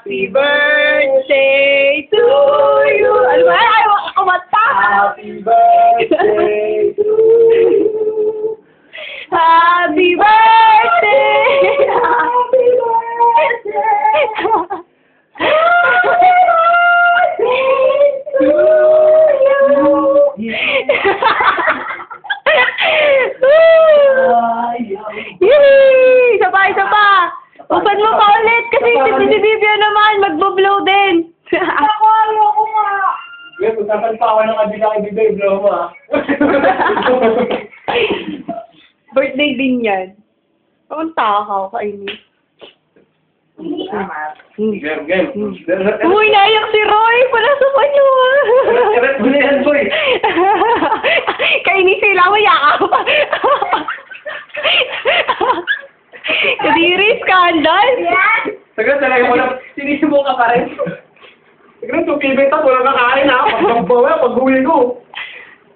Happy birthday to you. Ano ba? Ayaw ka kumanta. Happy birthday to you. Happy birthday. Happy birthday. Happy birthday to you. Yay! Isa pa, isa pa. Upan mo pa ulit kasi si Bibia naman magbo-blow din. Ayoko nga. Wait, usapan pa ako ng kabila kay Bibia, blow mo ah. Birthday din yan. Ang takaw, kainis. Game. Uy, naiyak si Roy! Palasupan niyo ah! Karat mo na yan, boy. Kainis sila mo, yakap! Kadiri, skandal! Sagad talaga mo lang, sinisibo ka pa rin. Sagad, tupibenta, walang kakain ha. Pag-bawa, pag-uwi ko.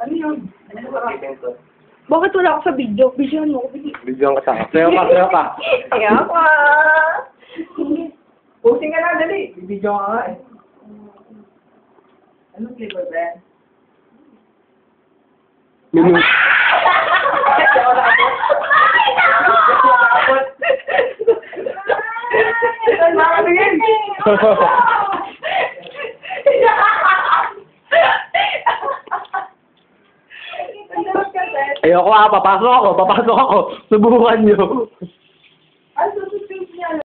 Ano yun? Ano ba kakain ko? Bakit wala ako sa video? Videohan mo ako. Bigyan ka sa akin. Sayo ka. Kaya pa! Posting ka na, dali. Bibidyo ka nga eh. Anong flavor ba yan? Minu. Ayoko papasok ako. Subukan nyo.